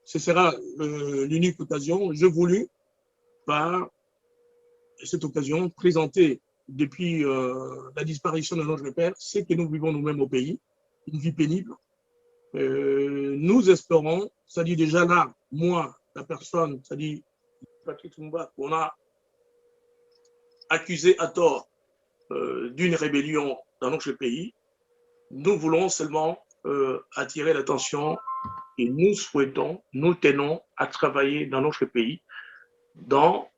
ce sera l'unique occasion. Je voulus, par cette occasion, présenter depuis la disparition de notre père ce que nous vivons nous-mêmes au pays, une vie pénible. Nous espérons, c'est-à-dire déjà là, moi, la personne, c'est-à-dire Patrick Lumumba, qu'on a accusé à tort d'une rébellion dans notre pays, nous voulons seulement attirer l'attention et nous souhaitons, nous tenons à travailler dans notre pays, dans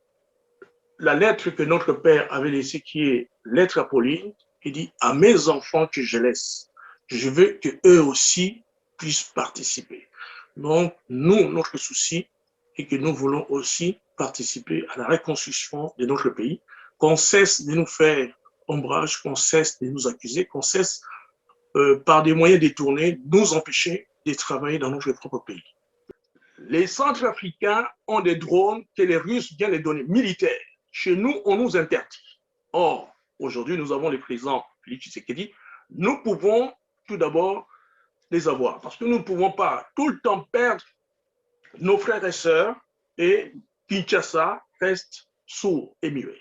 la lettre que notre père avait laissée, qui est lettre à Pauline, il dit à mes enfants que je laisse, je veux qu'eux aussi puissent participer. Donc, nous, notre souci est que nous voulons aussi participer à la reconstruction de notre pays, qu'on cesse de nous faire ombrage, qu'on cesse de nous accuser, qu'on cesse par des moyens détournés nous empêcher de travailler dans notre propre pays. Les Centrafricains ont des drones que les Russes viennent les donner, militaires. Chez nous, on nous interdit. Or, aujourd'hui, nous avons le président Félix Tshisekedi. Nous pouvons tout d'abord les avoir, parce que nous ne pouvons pas tout le temps perdre nos frères et sœurs et Kinshasa reste sourd et muet.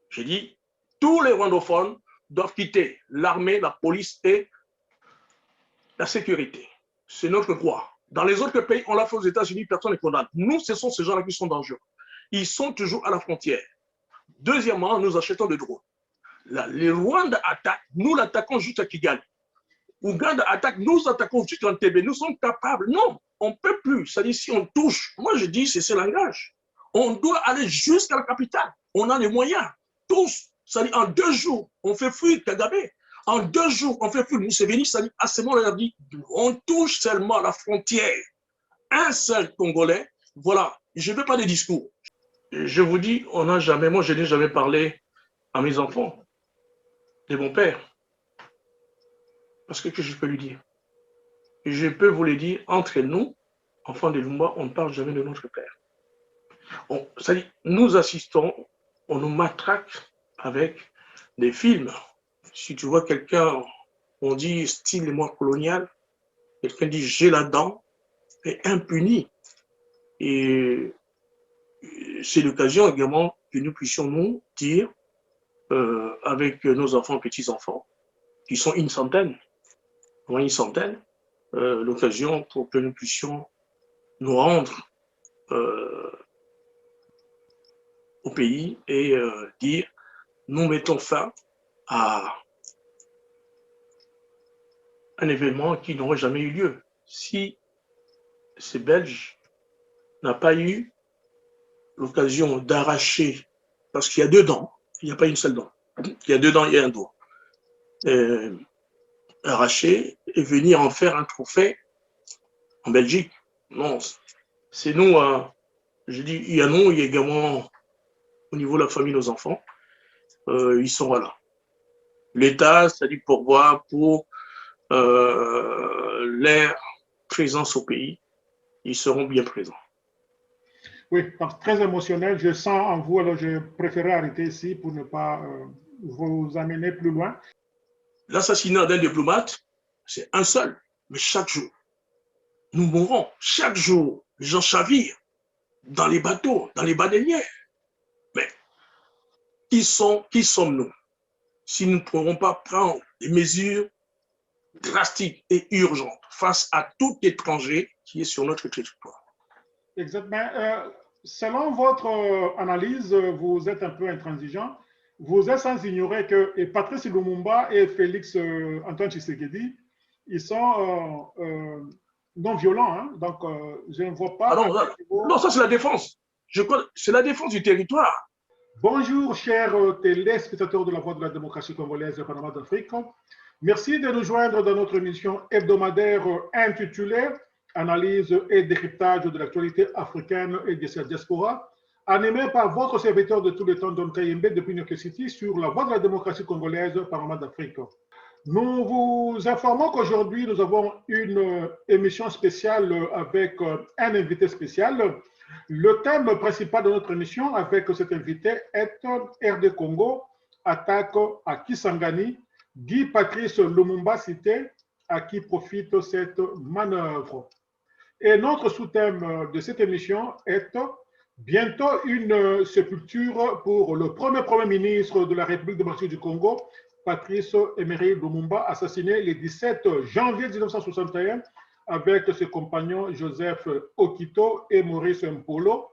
J'ai dit, tous les rwandophones doivent quitter l'armée, la police et la sécurité. C'est notre droit. Dans les autres pays, on l'a fait aux États-Unis, personne ne condamne. Nous, ce sont ces gens-là qui sont dangereux. Ils sont toujours à la frontière. Deuxièmement, nous achetons des drones. Les Rwandais attaquent, nous l'attaquons juste à Kigali. Ouganda attaque, nous attaquons juste en TB. Nous sommes capables. Non, on ne peut plus. C'est-à-dire, si on touche, moi je dis, c'est ce langage. On doit aller jusqu'à la capitale. On a les moyens. Tous. C'est-à-dire, en 2 jours, on fait fuir Kagame. En 2 jours, on fait fuir Museveni. C'est-à-dire, à ce moment-là, on touche seulement la frontière. Un seul Congolais. Voilà. Je ne veux pas de discours. Je vous dis, on n'a jamais, moi je n'ai jamais parlé à mes enfants de mon père. Parce que je peux lui dire? Je peux vous le dire, entre nous, enfants de Lumumba, on ne parle jamais de notre père. C'est-à-dire, nous assistons, on nous matraque avec des films. Si tu vois quelqu'un, on dit style mémoire coloniale, quelqu'un dit j'ai la dent, est impuni. Et c'est l'occasion également que nous puissions nous dire, avec nos enfants, petits-enfants, qui sont une centaine, l'occasion pour que nous puissions nous rendre au pays et dire nous mettons fin à un événement qui n'aurait jamais eu lieu. Si ces Belges n'ont pas eu l'occasion d'arracher, parce qu'il y a 2 dents, il n'y a pas une seule dent, il y a 2 dents, il y a un doigt, arracher et venir en faire un trophée en Belgique. Non, c'est nous, je dis, il y a nous, il y a également au niveau de la famille, nos enfants, ils sont là. L'État, c'est-à-dire pourvoir pour leur présence au pays, ils seront bien présents. Oui, très émotionnel. Je sens en vous, alors je préférais arrêter ici pour ne pas vous amener plus loin. L'assassinat d'un diplomate, c'est un seul, mais chaque jour, nous mourrons. Chaque jour, les gens chavirent dans les bateaux, dans les baleinières. Mais qui sommes-nous si nous ne pourrons pas prendre des mesures drastiques et urgentes face à tout étranger qui est sur notre territoire? Exactement. Selon votre analyse, vous êtes un peu intransigeant. Vous êtes sans ignorer que Patrice Lumumba et Félix Antoine Tshisekedi, ils sont non violents. Hein? Donc, je ne vois pas. Ah non, ça c'est la défense. C'est la défense du territoire. Bonjour, chers téléspectateurs de la Voix de la démocratie congolaise et Panama d'Afrique. Merci de nous joindre dans notre émission hebdomadaire intitulée Analyse et décryptage de l'actualité africaine et de sa diaspora, animée par votre serviteur de tout le temps, Don Kayembe, depuis New York City, sur la Voix de la démocratie congolaise Panama d'Afrique. Nous vous informons qu'aujourd'hui, nous avons une émission spéciale avec un invité spécial. Le thème principal de notre émission avec cet invité est RD Congo, attaque à Kisangani, Guy Patrice Lumumba cité, à qui profite cette manœuvre. Et notre sous-thème de cette émission est bientôt une sépulture pour le premier ministre de la République démocratique du Congo, Patrice Emery Lumumba, assassiné le 17 janvier 1961 avec ses compagnons Joseph Okito et Maurice Mpolo.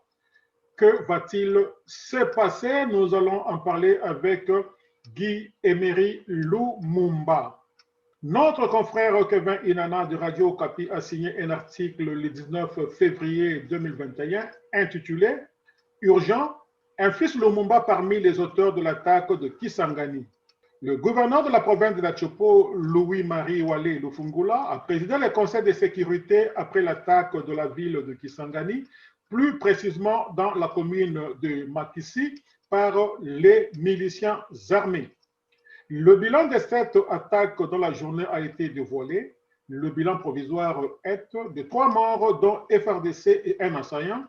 Que va-t-il se passer? Nous allons en parler avec Guy Emery Lumumba. Notre confrère Kevin Inana de Radio Okapi a signé un article le 19 février 2021 intitulé « Urgent, un fils Lumumba parmi les auteurs de l'attaque de Kisangani ». Le gouverneur de la province de la Chopo, Louis-Marie Wale Lufungula, a présidé le conseil de sécurité après l'attaque de la ville de Kisangani, plus précisément dans la commune de Makissi, par les miliciens armés. Le bilan de cette attaque dans la journée a été dévoilé. Le bilan provisoire est de 3 morts, dont FRDC et un assaillant,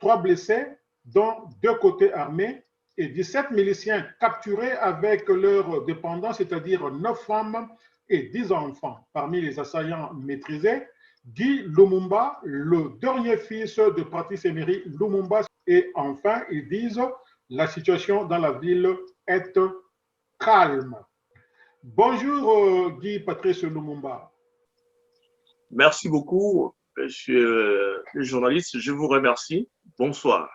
3 blessés, dont 2 côtés armés, et 17 miliciens capturés avec leurs dépendants, c'est-à-dire 9 femmes et 10 enfants. Parmi les assaillants maîtrisés, Guy Lumumba, le dernier fils de Patrice Emery Lumumba. Et enfin, ils disent la situation dans la ville est calme. Bonjour Guy Patrice Lumumba. Merci beaucoup, monsieur le journaliste. Je vous remercie. Bonsoir.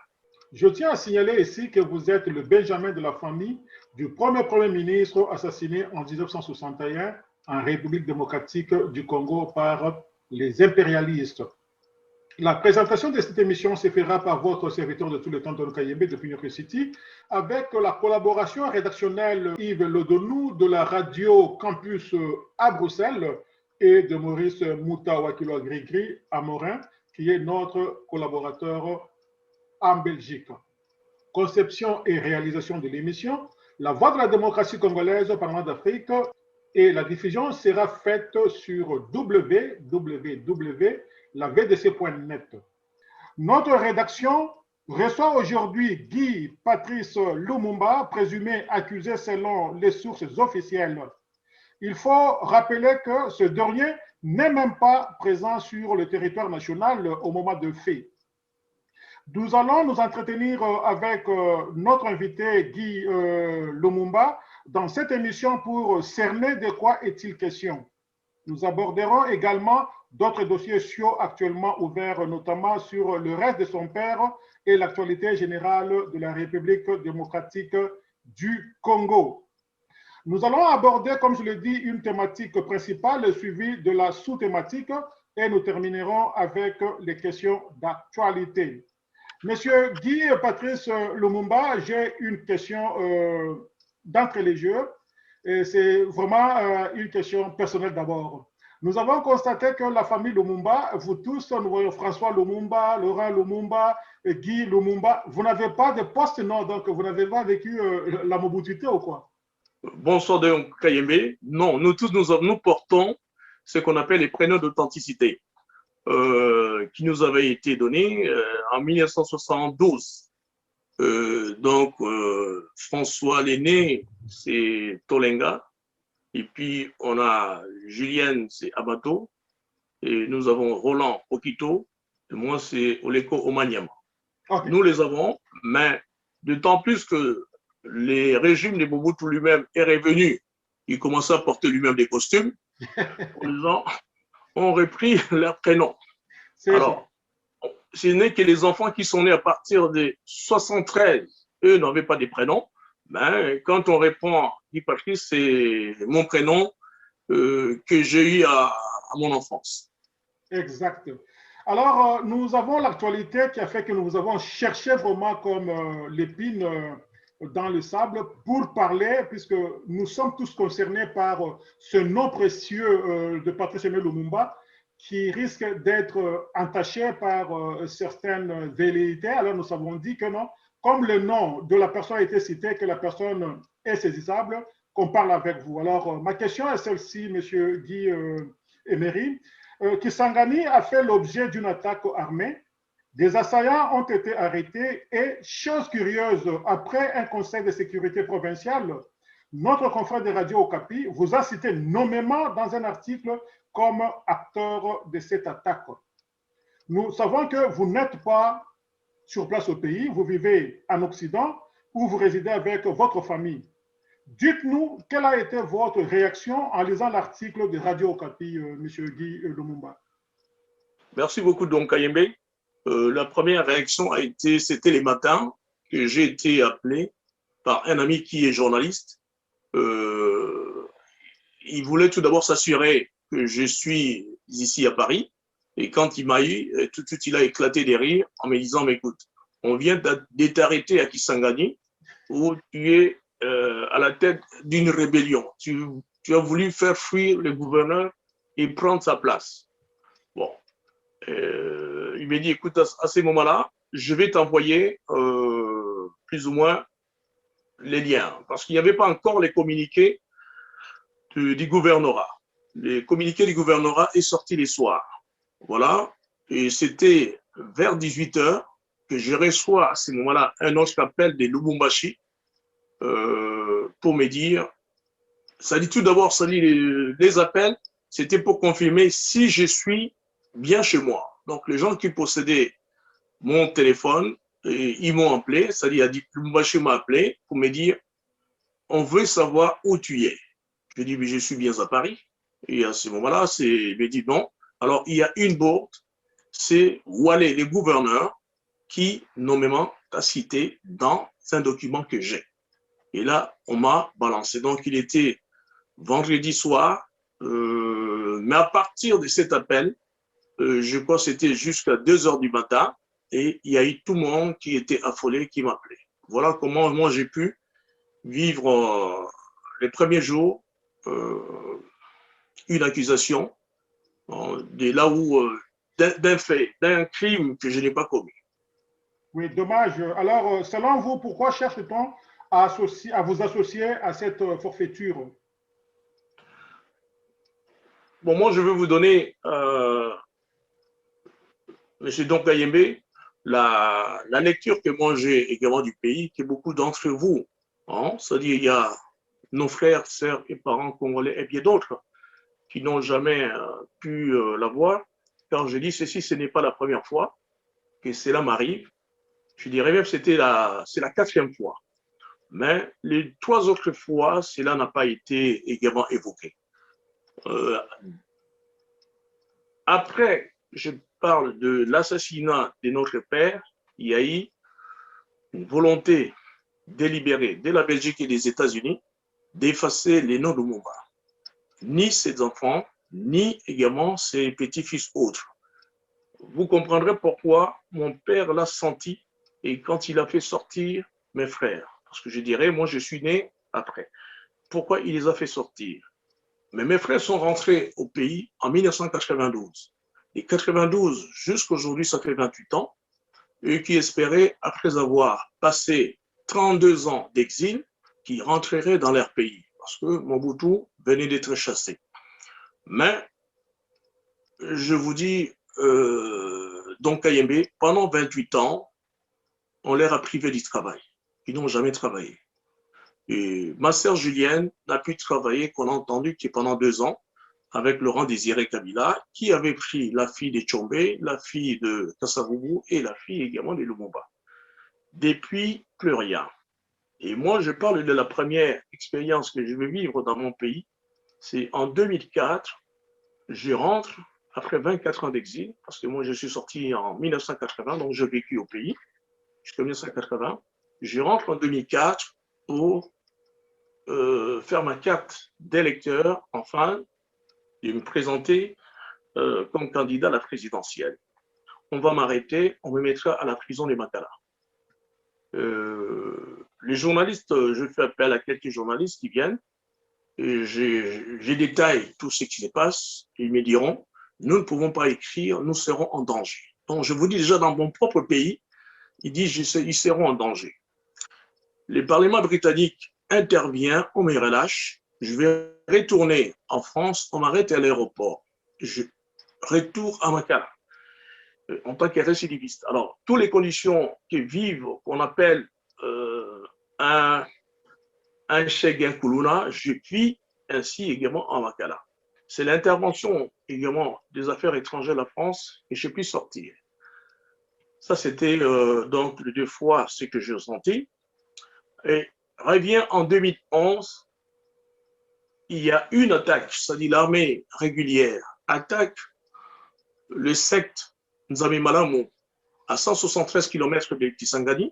Je tiens à signaler ici que vous êtes le benjamin de la famille du premier ministre assassiné en 1961 en République démocratique du Congo par les impérialistes. La présentation de cette émission se fera par votre serviteur de tout le temps, Don Kayembe, depuis New York City, avec la collaboration rédactionnelle Yves Lodonou de la radio Campus à Bruxelles et de Maurice Moutawakilo Grigri à Morin, qui est notre collaborateur en Belgique. Conception et réalisation de l'émission, La Voix de la démocratie congolaise au Parlement d'Afrique, et la diffusion sera faite sur www.lavdc.net. Notre rédaction reçoit aujourd'hui Guy Patrice Lumumba, présumé accusé selon les sources officielles. Il faut rappeler que ce dernier n'est même pas présent sur le territoire national au moment de fait. Nous allons nous entretenir avec notre invité Guy Lumumba dans cette émission pour cerner de quoi est-il question. Nous aborderons également d'autres dossiers chauds actuellement ouverts, notamment sur le reste de son père et l'actualité générale de la République démocratique du Congo. Nous allons aborder, comme je l'ai dit, une thématique principale suivie de la sous-thématique et nous terminerons avec les questions d'actualité. Monsieur Guy Patrice Lumumba, j'ai une question d'entrée les jeux. C'est vraiment une question personnelle d'abord. Nous avons constaté que la famille Lumumba, vous tous, nous voyons François Lumumba, Laurent Lumumba, Guy Lumumba, vous n'avez pas de poste, non, donc vous n'avez pas vécu la mobilité ou quoi? Bonsoir de Kayembe. Non, nous tous, nous portons ce qu'on appelle les prénoms d'authenticité. Qui nous avait été donné en 1972. François l'aîné, c'est Tolenga. Et puis, on a Julien, c'est Abato. Et nous avons Roland Okito. Et moi, c'est Oleko Omanyama. Okay. Nous les avons, mais d'autant plus que les régimes de Mobutu lui-même est revenu. Il commençait à porter lui-même des costumes. Les gens ont repris leurs prénoms. Alors, ce n'est que les enfants qui sont nés à partir de 73, eux n'avaient pas de prénoms. Mais quand on répond Guy Patrice, c'est mon prénom que j'ai eu à mon enfance. Exact. Alors, nous avons l'actualité qui a fait que nous avons cherché vraiment comme l'épine dans le sable pour parler, puisque nous sommes tous concernés par ce nom précieux de Patrice Emery Lumumba, qui risque d'être entaché par certaines velléités. Alors nous avons dit que non, comme le nom de la personne a été cité, que la personne est saisissable, qu'on parle avec vous. Alors ma question est celle-ci, Monsieur Guy Emery. Kisangani a fait l'objet d'une attaque armée. Des assaillants ont été arrêtés et, chose curieuse, après un conseil de sécurité provincial, notre confrère de Radio Okapi vous a cité nommément dans un article comme acteur de cette attaque. Nous savons que vous n'êtes pas sur place au pays, vous vivez en Occident où vous résidez avec votre famille. Dites-nous quelle a été votre réaction en lisant l'article de Radio Okapi, M. Guy Lumumba. Merci beaucoup, Don Kayembe. La première réaction a été, c'était les matins que j'ai été appelé par un ami qui est journaliste. Il voulait tout d'abord s'assurer que je suis ici à Paris. Et quand il m'a eu, tout de suite, il a éclaté des rires en me disant, mais écoute, on vient de t'arrêter à Kisangani où tu es à la tête d'une rébellion. Tu as voulu faire fuir le gouverneur et prendre sa place. Bon. Il m'a dit, écoute, à ces moments-là, je vais t'envoyer plus ou moins les liens. Parce qu'il n'y avait pas encore les communiqués du gouvernorat. Les communiqués du gouvernorat est sorti les soirs. Voilà. Et c'était vers 18 h que je reçois à ce moment-là un autre appel de Lubumbashi pour me dire, ça dit tout d'abord, ça dit les appels, c'était pour confirmer si je suis bien chez moi. Donc les gens qui possédaient mon téléphone, ils m'ont appelé, c'est-à-dire Lubumbashi m'a appelé pour me dire, on veut savoir où tu es. Je dis, mais je suis bien à Paris. Et à ce moment-là, il me dit non. Alors, il y a une bourde, c'est Wale, le gouverneur, qui nommément t'a cité dans un document que j'ai. Et là, on m'a balancé. Donc, il était vendredi soir, mais à partir de cet appel, je crois que c'était jusqu'à 2 h du matin, et il y a eu tout le monde qui était affolé, qui m'appelait. Voilà comment moi j'ai pu vivre les premiers jours une accusation de là où d'un fait, d'un crime que je n'ai pas commis. Oui, dommage. Alors, selon vous, pourquoi cherche-t-on à vous associer à cette forfaiture? Bon, moi, je vais vous donner, M. Don Kayembe, la lecture que moi j'ai également du pays, que beaucoup d'entre vous, hein, c'est-à-dire il y a nos frères, sœurs et parents congolais et bien d'autres qui n'ont jamais pu la voir. Quand je dis ceci, ce n'est pas la première fois que cela m'arrive. Je dirais même que c'est la 4e fois. Mais les 3 autres fois, cela n'a pas été également évoqué. Après, je parle de l'assassinat de notre père, il y a eu une volonté délibérée de la Belgique et des États-Unis d'effacer les noms de Lumumba. Ni ses enfants, ni également ses petits-fils autres. Vous comprendrez pourquoi mon père l'a senti et quand il a fait sortir mes frères. Parce que je dirais, moi je suis né après. Pourquoi il les a fait sortir? Mais mes frères sont rentrés au pays en 1992. Et 92 jusqu'à aujourd'hui, ça fait 28 ans. Eux qui espéraient, après avoir passé 32 ans d'exil, qu'ils rentreraient dans leur pays. Parce que Mobutu venait d'être chassé. Mais, je vous dis, donc Kayembe, pendant 28 ans, on leur a privé du travail. Ils n'ont jamais travaillé. Et ma sœur Julienne n'a pu travailler qu'on a entendu que pendant 2 ans avec Laurent Désiré Kabila, qui avait pris la fille de Tchombe, la fille de Kassavubu et la fille également de Lumumba. Depuis, plus rien. Et moi, je parle de la première expérience que je vais vivre dans mon pays. C'est en 2004, je rentre après 24 ans d'exil, parce que moi, je suis sorti en 1980, donc j'ai vécu au pays jusqu'en 1980. Je rentre en 2004 pour faire ma carte d'électeur, enfin, et me présenter comme candidat à la présidentielle. On va m'arrêter, on me mettra à la prison de Makala. Les journalistes, je fais appel à quelques journalistes qui viennent, et je détaille tout ce qui se passe, et ils me diront, nous ne pouvons pas écrire, nous serons en danger. Donc je vous dis déjà, dans mon propre pays, ils disent, ils seront en danger. Le Parlement britannique intervient, on me relâche, je vais retourner en France, on m'arrête à l'aéroport. Je retourne à Makala en tant que récidiviste. Alors, toutes les conditions que vivent, qu'on appelle un Cheikh Kuluna, je vis ainsi également en Makala. c'est l'intervention également des affaires étrangères de la France et je puis sortir. Ça, c'était donc les 2 fois ce que j'ai ressenti. Et revient en 2011, il y a une attaque, c'est-à-dire l'armée régulière attaque le secte Nzamé Malamou à 173 km de Kisangani.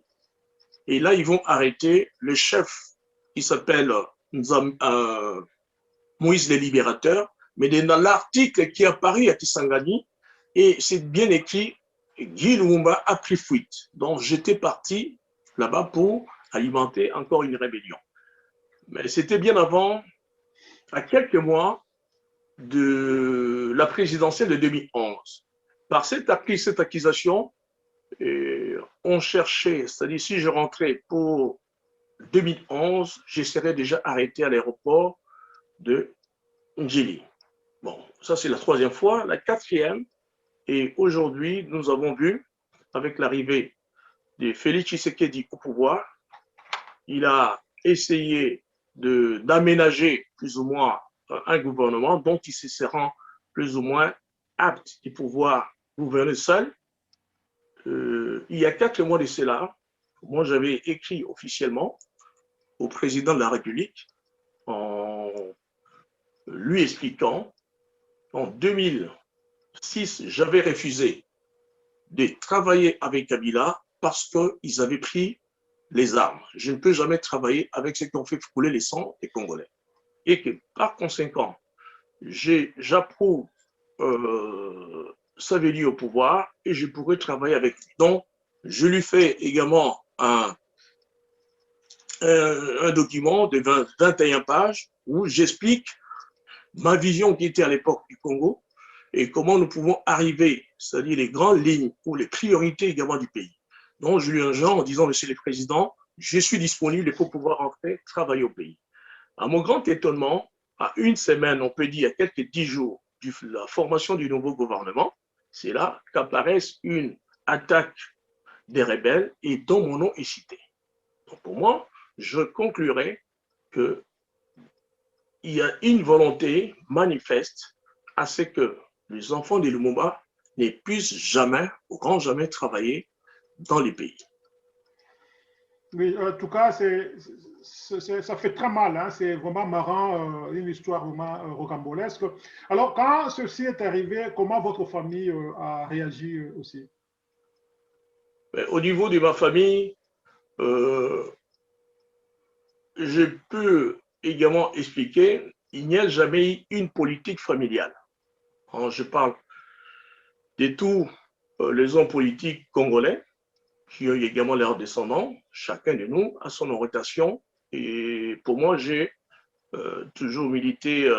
Et là, ils vont arrêter le chef qui s'appelle Moïse le Libérateur. Mais dans l'article qui est apparu à Kisangani, et c'est bien écrit, Guy Lumumba a pris fuite. Donc, j'étais parti là-bas pour alimenter encore une rébellion. Mais c'était bien avant, à quelques mois de la présidentielle de 2011. Par cette accusation, on cherchait, c'est-à-dire si je rentrais pour 2011, je serais déjà arrêté à l'aéroport de Njili. Bon, ça c'est la 3e fois. La 4e, et aujourd'hui, nous avons vu, avec l'arrivée de Félix Tshisekedi au pouvoir, il a essayé d'aménager plus ou moins un gouvernement dont il se rend plus ou moins apte de pouvoir gouverner seul. Il y a 4 mois de cela, moi j'avais écrit officiellement au président de la République en lui expliquant en 2006, j'avais refusé de travailler avec Kabila parce qu'ils avaient pris les armes. Je ne peux jamais travailler avec ceux qui ont fait couler les sangs des Congolais. Et que par conséquent, j'approuve Saveli au pouvoir et je pourrais travailler avec lui. Donc, je lui fais également un document de 21 pages où j'explique ma vision qui était à l'époque du Congo et comment nous pouvons arriver, c'est-à-dire les grandes lignes ou les priorités également du pays. Donc, je lui enjoins en disant, Monsieur le Président, je suis disponible pour pouvoir entrer travailler au pays. À mon grand étonnement, à une semaine, on peut dire, à quelques 10 jours de la formation du nouveau gouvernement, c'est là qu'apparaît une attaque des rebelles et dont mon nom est cité. Donc pour moi, je conclurai qu'il y a une volonté manifeste à ce que les enfants de Lumumba ne puissent jamais, ou grand jamais, travailler dans les pays. Oui, en tout cas, ça fait très mal, hein. C'est vraiment marrant, une histoire vraiment rocambolesque. Alors, quand ceci est arrivé, comment votre famille a réagi aussi? Au niveau de ma famille, je peux également expliquer, il n'y a jamais eu une politique familiale. Je parle de tous les hommes politiques congolais qui ont également leurs descendants. Chacun de nous a son orientation. Et pour moi, j'ai toujours milité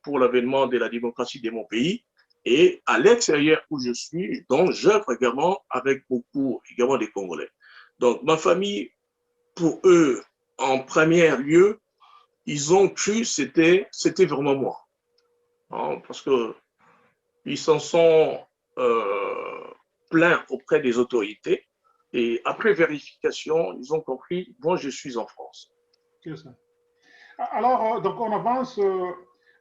pour l'avènement de la démocratie de mon pays. Et à l'extérieur où je suis, donc j'œuvre également avec beaucoup également des Congolais. Donc ma famille, pour eux, en premier lieu, ils ont cru que c'était vraiment moi. Parce qu'ils s'en sont plaints auprès des autorités. Et après vérification, ils ont compris, bon, je suis en France. C'est ça. Alors, donc on avance.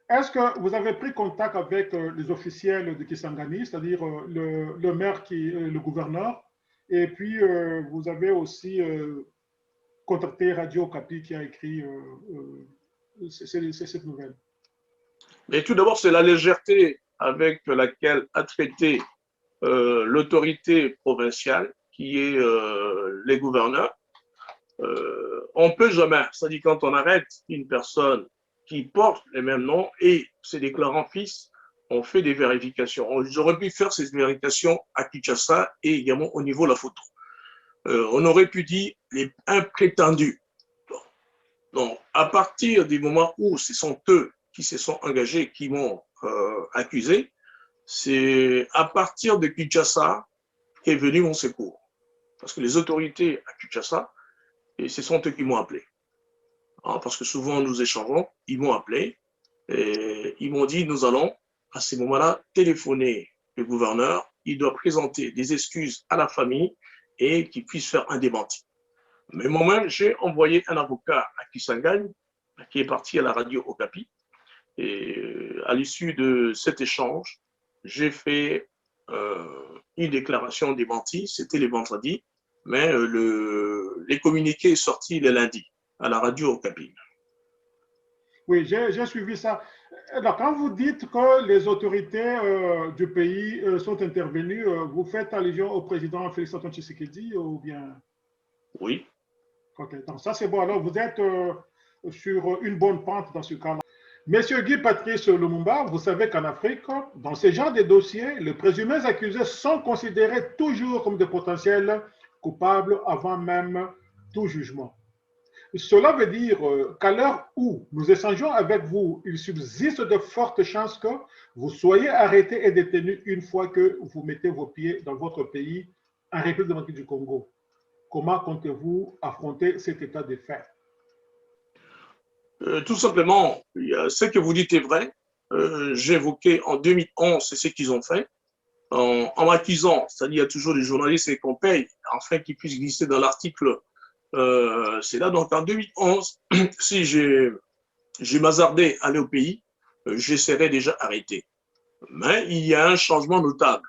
Est-ce que vous avez pris contact avec les officiels de Kisangani, c'est-à-dire le maire, le gouverneur, et puis vous avez aussi contacté Radio Okapi qui a écrit cette nouvelle? Mais tout d'abord, c'est la légèreté avec laquelle a traité l'autorité provinciale, qui est les gouverneurs. On ne peut jamais, c'est-à-dire quand on arrête une personne qui porte les mêmes noms et se déclarant fils, on fait des vérifications. J'aurais pu faire ces vérifications à Kinshasa et également au niveau de la photo. On aurait pu dire un prétendu. Donc, à partir du moment où ce sont eux qui se sont engagés, qui m'ont accusé, c'est à partir de Kinshasa qu'est venu mon secours. Parce que les autorités à Kinshasa, et ce sont eux qui m'ont appelé. Parce que souvent nous échangeons, ils m'ont appelé, et ils m'ont dit, nous allons à ce moment-là téléphoner le gouverneur, il doit présenter des excuses à la famille et qu'il puisse faire un démenti. Mais moi-même, j'ai envoyé un avocat à Kisangani, qui est parti à la radio Okapi, Et à l'issue de cet échange, j'ai fait une déclaration démentie, c'était le vendredi, mais les communiqués sont sortis le lundi à la radio Okapi. Oui, j'ai suivi ça. Alors, quand vous dites que les autorités du pays sont intervenues, vous faites allusion au président Félix Antoine Tshisekedi ou bien? Oui. Ok, donc ça c'est bon. Alors, vous êtes sur une bonne pente dans ce cas-là. Monsieur Guy Patrice Lumumba, vous savez qu'en Afrique, dans ce genre de dossiers, les présumés accusés sont considérés toujours comme des potentiels coupables avant même tout jugement. Cela veut dire qu'à l'heure où nous échangeons avec vous, il subsiste de fortes chances que vous soyez arrêté et détenu une fois que vous mettez vos pieds dans votre pays, en République démocratique du Congo. Comment comptez-vous affronter cet état de fait? Tout simplement, ce que vous dites est vrai. J'ai évoqué en 2011 ce qu'ils ont fait en m'accusant, c'est-à-dire il y a toujours des journalistes qu'on paye afin qu'ils puissent glisser dans l'article. C'est là, donc en 2011, si j'ai m'hasardé à aller au pays, je serais déjà arrêté. Mais il y a un changement notable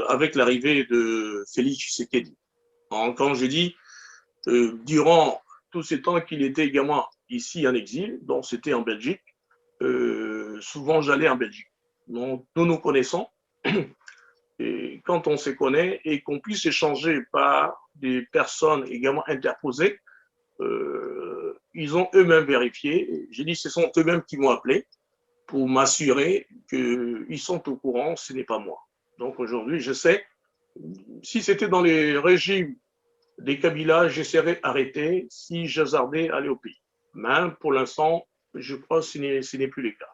avec l'arrivée de Félix Tshisekedi. Quand je dis, durant tout ce temps qu'il était également ici en exil, donc c'était en Belgique, souvent j'allais en Belgique. Donc nous nous connaissons. Et quand on se connaît et qu'on puisse échanger par des personnes également interposées, ils ont eux-mêmes vérifié. J'ai dit, ce sont eux-mêmes qui m'ont appelé pour m'assurer qu'ils sont au courant, ce n'est pas moi. Donc aujourd'hui, je sais, si c'était dans les régimes des Kabila, je serais arrêté si j'hasardais aller au pays. Mais pour l'instant, je crois que ce n'est plus le cas.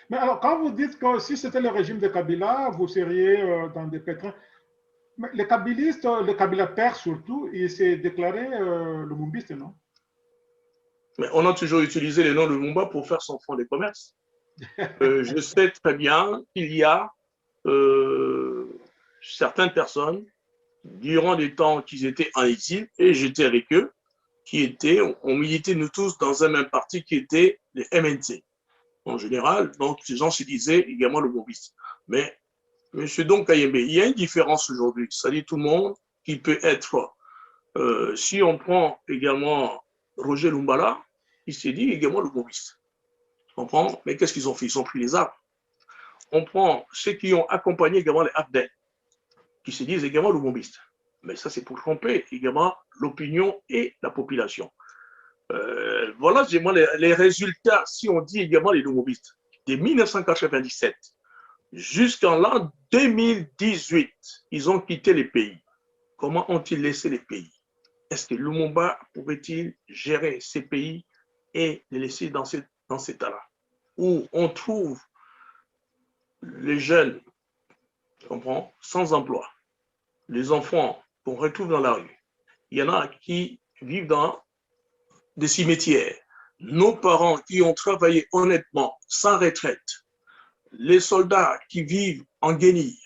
Mais alors, quand vous dites que si c'était le régime de Kabila, vous seriez dans des pétrins, mais les Kabilistes, le Kabila père surtout, il s'est déclaré lumumbiste, non? Mais on a toujours utilisé le nom de Lumumba pour faire son fonds de commerce. Je sais très bien qu'il y a certaines personnes, durant les temps qu'ils étaient en exil, et j'étais avec eux, on militait nous tous dans un même parti qui était le MNC. En général, donc ces gens se disaient également le bombiste. Mais, monsieur Don Kayembe, il y a une différence aujourd'hui. C'est-à-dire tout le monde qui peut être, si on prend également Roger Lumbala, il s'est dit également le bombiste. On prend, mais qu'est-ce qu'ils ont fait? Ils ont pris les armes. On prend ceux qui ont accompagné également les Abdel, qui se disent également le bombiste. Mais ça, c'est pour tromper également l'opinion et la population. Voilà, les résultats, si on dit également les lumumbistes, de 1997 jusqu'en l'an 2018, ils ont quitté les pays. Comment ont-ils laissé les pays? Est-ce que Lumumba pouvait-il gérer ces pays et les laisser dans cet état-là? Où on trouve les jeunes, comprends, sans emploi, les enfants qu'on retrouve dans la rue. Il y en a qui vivent dans des cimetières. Nos parents qui ont travaillé honnêtement, sans retraite, les soldats qui vivent en guenilles,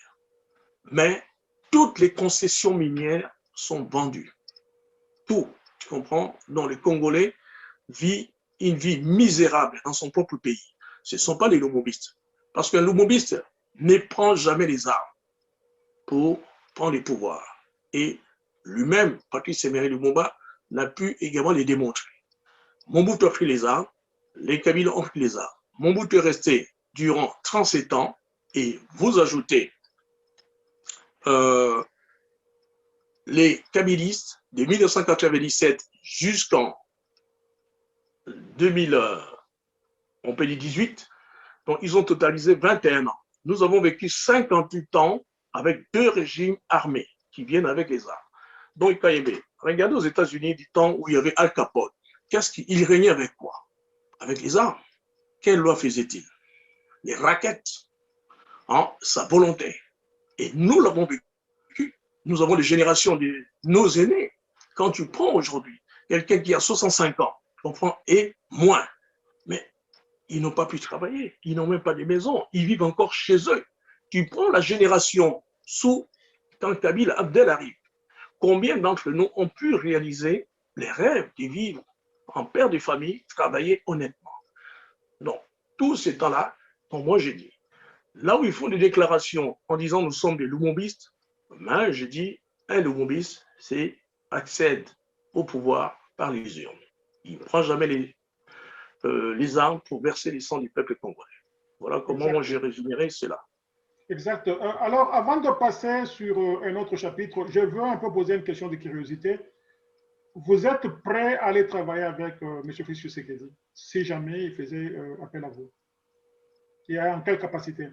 mais toutes les concessions minières sont vendues. Tout, tu comprends? Donc les Congolais vivent une vie misérable dans son propre pays. Ce ne sont pas les lumumbistes. Parce qu'un lumumbiste ne prend jamais les armes pour prendre les pouvoirs. Et lui-même, Patrice Emery Lumumba, n'a pu également les démontrer. Mobutu a pris les armes, les Kabila ont pris les armes. Mobutu est resté durant 37 ans et vous ajoutez les Kabilistes de 1997 jusqu'en 2000, on peut dire 18, donc ils ont totalisé 21 ans. Nous avons vécu 58 ans avec deux régimes armés qui viennent avec les armes. Donc, regardez aux États-Unis du temps où il y avait Al Capone. Qu'est-ce qu'il régnait avec quoi? Avec les armes. Quelle loi faisait-il? Les raquettes, hein, sa volonté. Et nous l'avons vécu. Nous avons des générations de nos aînés. Quand tu prends aujourd'hui quelqu'un qui a 65 ans, comprends, et moins, mais ils n'ont pas pu travailler, ils n'ont même pas de maison, ils vivent encore chez eux. Tu prends la génération sous, quand Kabila Abdel arrive, combien d'entre nous ont pu réaliser les rêves de vivre en père de famille, travailler honnêtement? Non. tous ces temps-là, moi j'ai dit, là où ils font des déclarations en disant nous sommes des lumumbistes, ben, je dis, un lumumbiste, c'est accède au pouvoir par les urnes. Il ne prend jamais les armes pour verser les sangs du peuple congolais. Voilà comment moi j'ai résumé cela. Exact. Alors, avant de passer sur un autre chapitre, je veux un peu poser une question de curiosité. Vous êtes prêt à aller travailler avec M. Félix Tshisekedi si jamais il faisait appel à vous? Et en quelle capacité?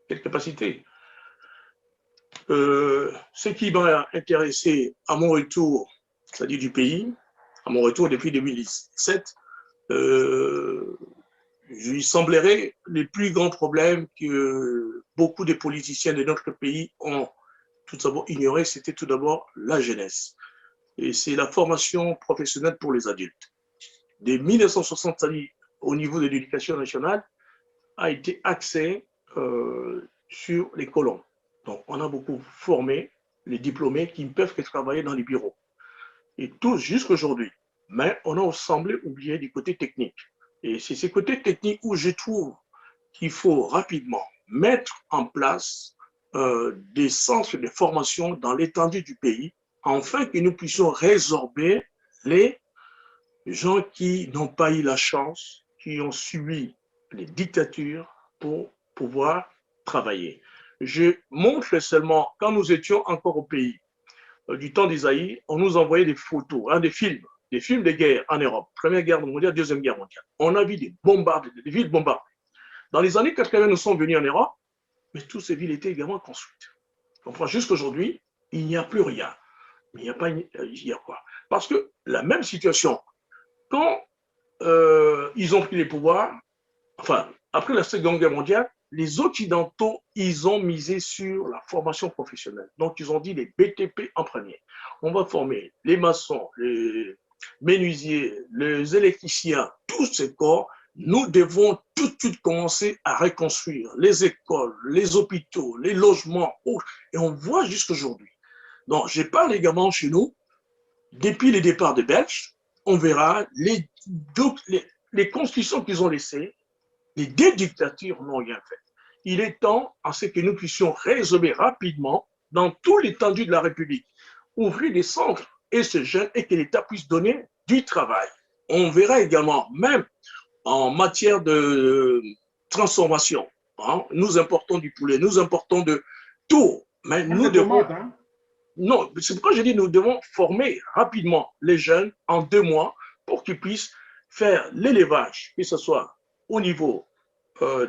Quelle capacité? Ce qui m'a intéressé à mon retour, c'est-à-dire du pays, à mon retour depuis 2017, il lui semblerait les plus grands problèmes que beaucoup de politiciens de notre pays ont tout d'abord ignoré, c'était tout d'abord la jeunesse. Et c'est la formation professionnelle pour les adultes. Dès 1960, au niveau de l'éducation nationale, a été axé sur les colons. Donc, on a beaucoup formé les diplômés qui ne peuvent que travailler dans les bureaux. Et tous jusqu'à aujourd'hui. Mais on a semblé oublier du côté technique. Et c'est ce côté technique où je trouve qu'il faut rapidement mettre en place des centres de formation dans l'étendue du pays, afin que nous puissions résorber les gens qui n'ont pas eu la chance, qui ont subi les dictatures pour pouvoir travailler. Je montre seulement, quand nous étions encore au pays, du temps d'Isaïe, on nous envoyait des photos, des films de guerre en Europe, Première Guerre mondiale, Deuxième Guerre mondiale. On a vu des bombardements, des villes bombardées. Dans les années 80, nous sommes venus en Europe, mais toutes ces villes étaient également construites. Jusqu'à aujourd'hui, il n'y a plus rien. Mais il n'y a pas, il y a quoi? Parce que la même situation, quand ils ont pris les pouvoirs, enfin, après la Seconde Guerre mondiale, les Occidentaux, ils ont misé sur la formation professionnelle. Donc, ils ont dit les BTP en premier. On va former les maçons, les menuisiers, les électriciens, tous ces corps. Nous devons tout de suite commencer à reconstruire les écoles, les hôpitaux, les logements. Et on voit jusqu'à aujourd'hui. Donc, je parle également chez nous, depuis le départ des Belges, on verra les constructions qu'ils ont laissées, les deux dictatures n'ont rien fait. Il est temps à ce que nous puissions résorber rapidement dans tout l'étendue de la République, ouvrir des centres et ce jeune et que l'État puisse donner du travail. On verra également, même en matière de transformation, hein, nous importons du poulet, nous importons de tout, mais nous devons... Non, c'est pourquoi je dis nous devons former rapidement les jeunes en 2 mois pour qu'ils puissent faire l'élevage, que ce soit au niveau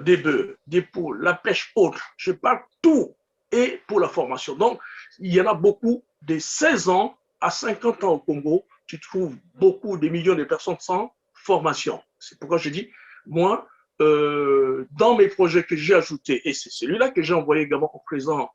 des bœufs, des poules, la pêche autre. Je parle tout et pour la formation. Donc, il y en a beaucoup de 16 ans à 50 ans au Congo. Tu trouves beaucoup, des millions de personnes sans formation. C'est pourquoi je dis, moi, dans mes projets que j'ai ajoutés, et c'est celui-là que j'ai envoyé également au président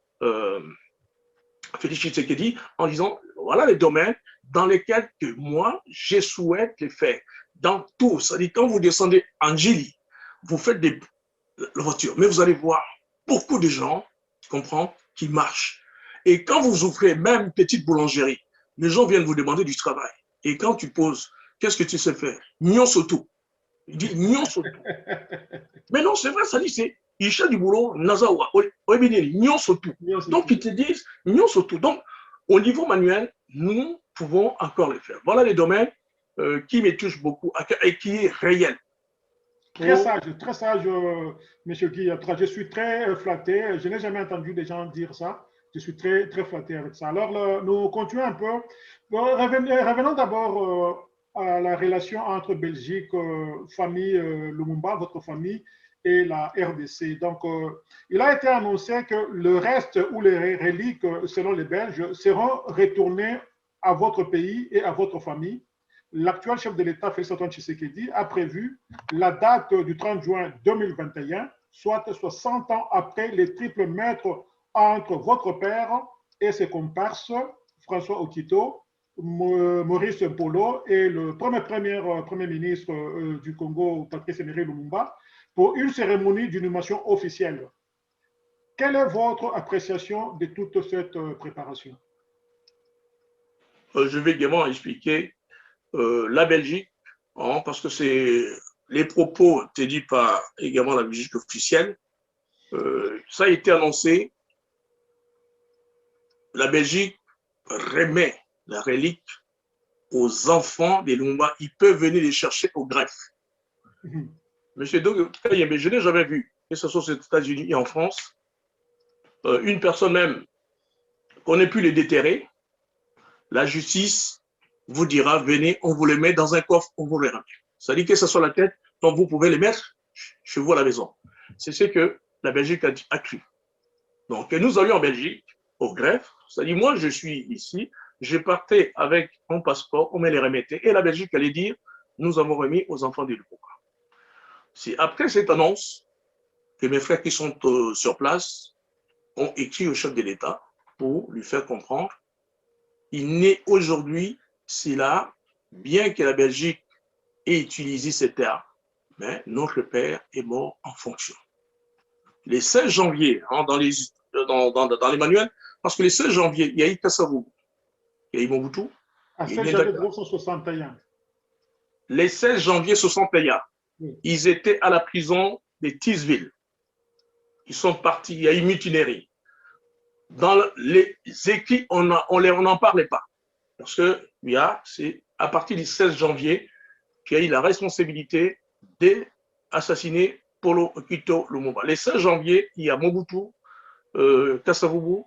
Félix Tshisekedi en disant voilà les domaines dans lesquels que moi je souhaite les faire. Dans tout, c'est-à-dire quand vous descendez en Gili, vous faites la voiture, mais vous allez voir beaucoup de gens, tu comprends, qui marchent. Et quand vous ouvrez même une petite boulangerie, les gens viennent vous demander du travail. Et quand tu poses, qu'est-ce que tu sais faire? Nyon surtout. Il dit Nyon surtout. Mais non, c'est vrai, ça dit c'est il cherche du boulot, Nazawa, Nyon surtout. Donc, ils te disent Nyon surtout. Donc, au niveau manuel, nous pouvons encore le faire. Voilà les domaines qui me touchent beaucoup et qui est réel. Très sage, monsieur Guy. Je suis très flatté. Je n'ai jamais entendu des gens dire ça. Je suis très, très flatté avec ça. Alors, nous continuons un peu. Revenons d'abord à la relation entre Belgique, famille Lumumba, votre famille, et la RDC. Donc, il a été annoncé que le reste ou les reliques, selon les Belges, seront retournées à votre pays et à votre famille. L'actuel chef de l'État, Félix-Antoine Tshisekedi, a prévu la date du 30 juin 2021, soit 60 ans après les triples mètres entre votre père et ses comparses, François Okito, Maurice Polo et le premier ministre du Congo, Patrice Emery Lumumba, pour une cérémonie d'inhumation officielle. Quelle est votre appréciation de toute cette préparation? Je vais également expliquer la Belgique, hein, parce que c'est les propos tenus par également la Belgique officielle, ça a été annoncé, la Belgique remet la relique aux enfants des Lumumba. Ils peuvent venir les chercher au greffe. Monsieur Kayembe, je n'ai jamais vu, que ce soit aux États-Unis et en France, une personne même qu'on ait pu les déterrer, la justice vous dira, venez, on vous les met dans un coffre, on vous les remet. C'est-à-dire que ce soit la tête, donc vous pouvez les mettre chez vous à la maison. C'est ce que la Belgique a cru. Donc, nous allions en Belgique, au greffe, c'est-à-dire moi, je suis ici, je partais avec mon passeport, on me les remettait, et la Belgique allait dire, nous avons remis aux enfants du Lumumba. C'est après cette annonce que mes frères qui sont sur place ont écrit au chef de l'État pour lui faire comprendre, il n'est aujourd'hui, c'est là, bien que la Belgique ait utilisé ces termes, mais notre père est mort en fonction. Les 16 janvier, hein, dans les manuels, parce que les 16 janvier, il y a eu Kassavou, il y a eu Mobutu. À 16 janvier 1961. Les 16 janvier 61, oui. Ils étaient à la prison de Tisville. Ils sont partis, il y a eu mutinerie. Dans les écrits, on n'en parlait pas. Parce que c'est à partir du 16 janvier qu'il y a eu la responsabilité d'assassiner Polo Okito Lumumba. Les 16 janvier, il y a Mobutu, Kasavubu,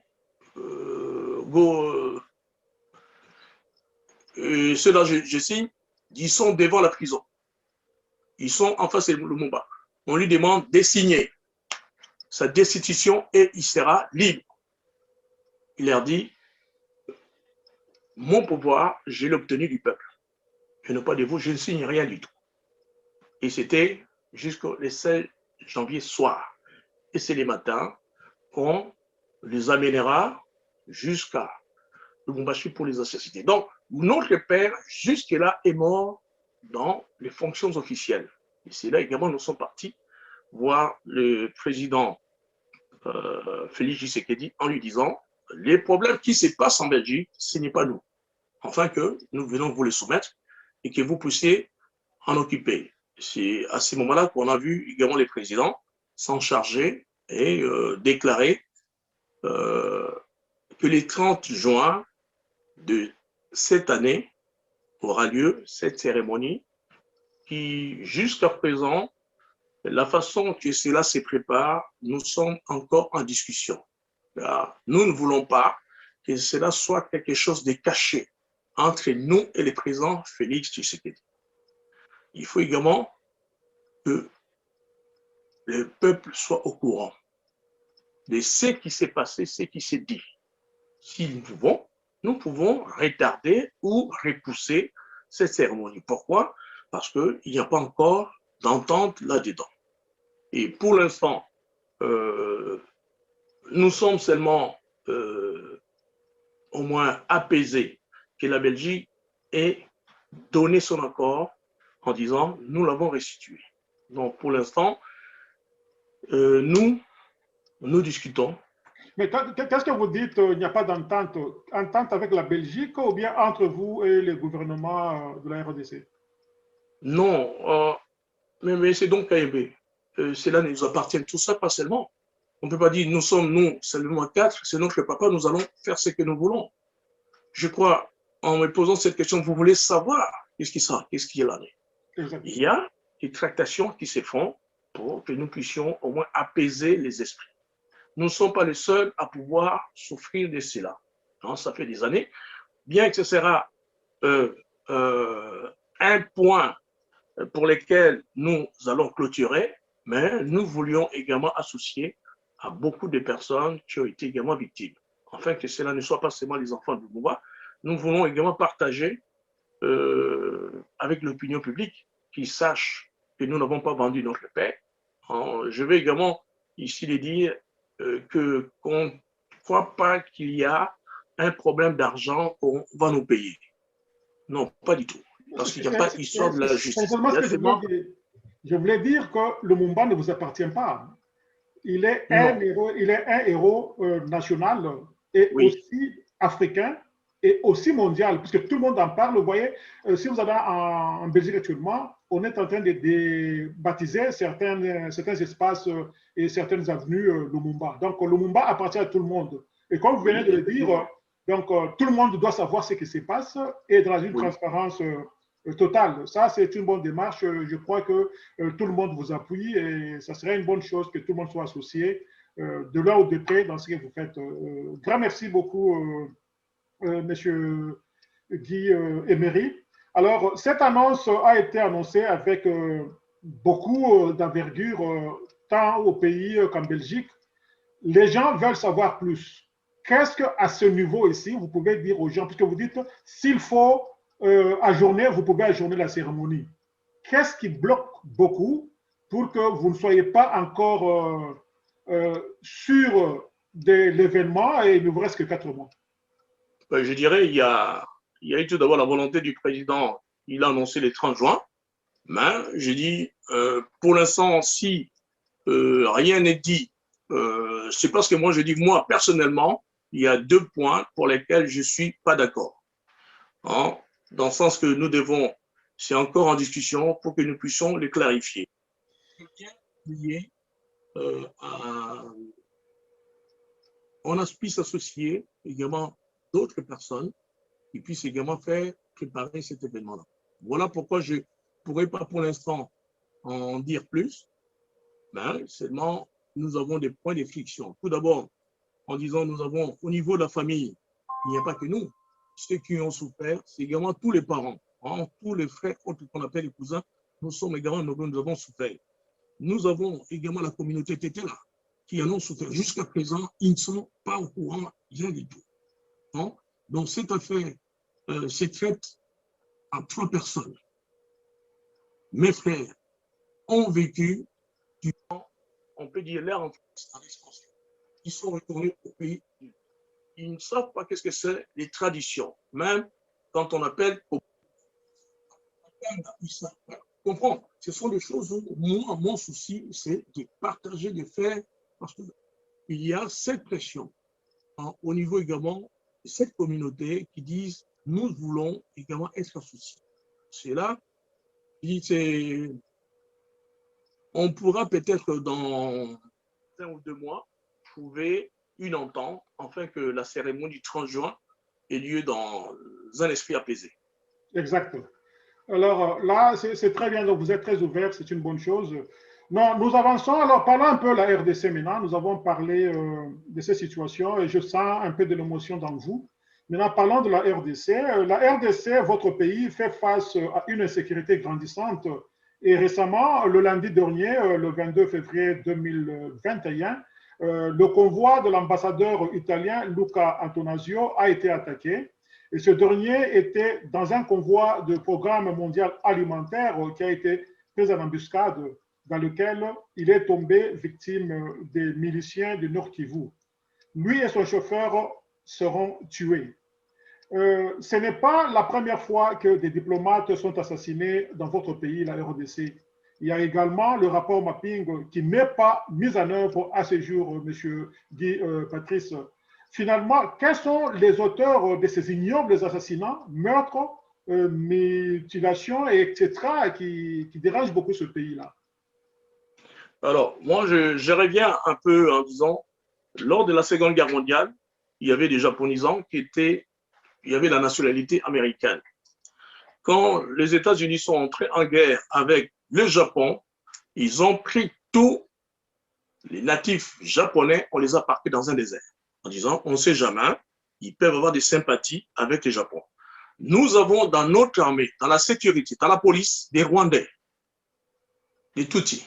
ceux-là, je signe, ils sont devant la prison. Ils sont en face de Lumumba. On lui demande de signer sa destitution et il sera libre. Il leur dit, mon pouvoir, je l'ai obtenu du peuple. Je n'ai pas de vous, je ne signe rien du tout. Et c'était jusqu'au 16 janvier soir. Et c'est les matins qu'on les amènera jusqu'à Lubumbashi pour les assassiner. Donc, notre père, jusque-là, est mort dans les fonctions officielles. Et c'est là également nous sommes partis voir le président Félix Tshisekedi en lui disant les problèmes qui se passent en Belgique, ce n'est pas nous. Enfin que nous venons vous les soumettre et que vous puissiez en occuper. C'est à ce moment-là qu'on a vu également les présidents s'en charger et déclarer que le 30 juin de cette année aura lieu cette cérémonie qui, jusqu'à présent, la façon que cela se prépare, nous sommes encore en discussion. Nous ne voulons pas que cela soit quelque chose de caché entre nous et le président Félix Tshisekedi. Il faut également que le peuple soit au courant de ce qui s'est passé, ce qui s'est dit. Si nous pouvons retarder ou repousser cette cérémonie. Pourquoi? Parce qu'il n'y a pas encore d'entente là-dedans. Et pour l'instant, nous sommes seulement au moins apaisés que la Belgique ait donné son accord en disant nous l'avons restitué. Donc pour l'instant, nous discutons. Mais qu'est-ce que vous dites, il n'y a pas d'entente avec la Belgique ou bien entre vous et le gouvernement de la RDC? Non, mais c'est donc KMB. Cela nous appartient tout ça, pas seulement. On ne peut pas dire nous sommes nous seulement 4, c'est notre papa, nous allons faire ce que nous voulons. Je crois, en me posant cette question, vous voulez savoir qu'est-ce qui est là. Il y a des tractations qui se font pour que nous puissions au moins apaiser les esprits. Nous ne sommes pas les seuls à pouvoir souffrir de cela. Non, ça fait des années. Bien que ce sera un point pour lequel nous allons clôturer, mais nous voulions également associer à beaucoup de personnes qui ont été également victimes. Afin que cela ne soit pas seulement les enfants de Lumumba, nous voulons également partager avec l'opinion publique qui sache que nous n'avons pas vendu notre père. Je vais également ici les dire qu'on ne croit pas qu'il y a un problème d'argent qu'on va nous payer. Non, pas du tout. Parce qu'il n'y a pas d'histoire de la justice. Je voulais dire que le Lumumba ne vous appartient pas. Il est un héros national et aussi africain et aussi mondial, puisque tout le monde en parle. Vous voyez, si vous allez en Belgique actuellement, on est en train de débaptiser certains espaces et certaines avenues Lumumba. Donc, Lumumba appartient à tout le monde. Et comme vous venez de le dire, donc, tout le monde doit savoir ce qui se passe et dans une transparence totale. Ça, c'est une bonne démarche. Je crois que tout le monde vous appuie et ça serait une bonne chose que tout le monde soit associé de loin ou de près dans ce que vous faites. Grand merci beaucoup, Monsieur Guy Emery. Alors, cette annonce a été annoncée avec beaucoup d'envergure, tant au pays qu'en Belgique. Les gens veulent savoir plus. Qu'est-ce qu'à ce niveau ici, vous pouvez dire aux gens, puisque vous dites, s'il faut ajourner, vous pouvez ajourner la cérémonie. Qu'est-ce qui bloque beaucoup pour que vous ne soyez pas encore sûr de l'événement et il ne vous reste que 4 mois? Je dirais, il y a eu tout d'abord la volonté du président. Il a annoncé le 30 juin. Mais je dis, pour l'instant, si rien n'est dit, c'est parce que moi, je dis, moi, personnellement, il y a 2 points pour lesquels je ne suis pas d'accord. Hein, dans le sens que nous devons, c'est encore en discussion pour que nous puissions les clarifier. Lié on puisse s'associer également d'autres personnes qui puissent également faire préparer cet événement-là. Voilà pourquoi je ne pourrais pas pour l'instant en dire plus, mais seulement nous avons des points de friction. Tout d'abord, en disant nous avons au niveau de la famille, il n'y a pas que nous. Ceux qui ont souffert, c'est également tous les parents, hein, tous les frères, autres qu'on appelle les cousins, nous sommes également, nous avons souffert. Nous avons également la communauté Tétela qui en ont souffert. Jusqu'à présent, ils ne sont pas au courant, rien du tout. Hein? Donc cette affaire, c'est faite à 3 personnes. Mes frères ont vécu durant, on peut dire, leur enfance en expansion. Ils sont retournés au pays. Ils ne savent pas qu'est-ce que c'est les traditions. Même quand on appelle au comprendre. Ce sont des choses où moi, mon souci, c'est de partager, de faire, parce qu'il y a cette pression hein, au niveau également de cette communauté qui disent nous voulons également être associés. C'est là, on pourra peut-être dans 1 ou 2 mois trouver une entente afin que la cérémonie du 30 juin ait lieu dans un esprit apaisé. Exactement. Alors là, c'est très bien, donc vous êtes très ouvert, c'est une bonne chose. Non, nous avançons, alors parlons un peu de la RDC maintenant, nous avons parlé de ces situations et je sens un peu de l'émotion dans vous. Maintenant, parlons de la RDC. La RDC, votre pays, fait face à une insécurité grandissante et récemment, le lundi dernier, le 22 février 2021, le convoi de l'ambassadeur italien Luca Antonasio a été attaqué. Et ce dernier était dans un convoi de programme mondial alimentaire qui a été pris en embuscade, dans lequel il est tombé victime des miliciens du Nord Kivu. Lui et son chauffeur seront tués. Ce n'est pas la première fois que des diplomates sont assassinés dans votre pays, la RDC. Il y a également le rapport mapping qui n'est pas mis en œuvre à ce jour, M. Guy Patrice. Finalement, quels sont les auteurs de ces ignobles assassinats, meurtres, mutilations, etc., qui dérangent beaucoup ce pays-là? Alors, moi, je reviens un peu en disant, lors de la Seconde Guerre mondiale, il y avait des Japonisants il y avait la nationalité américaine. Quand les États-Unis sont entrés en guerre avec le Japon, ils ont pris tous les natifs japonais, on les a parqués dans un désert, en disant, on ne sait jamais, ils peuvent avoir des sympathies avec le Japon. Nous avons dans notre armée, dans la sécurité, dans la police, des Rwandais, des Tutsis,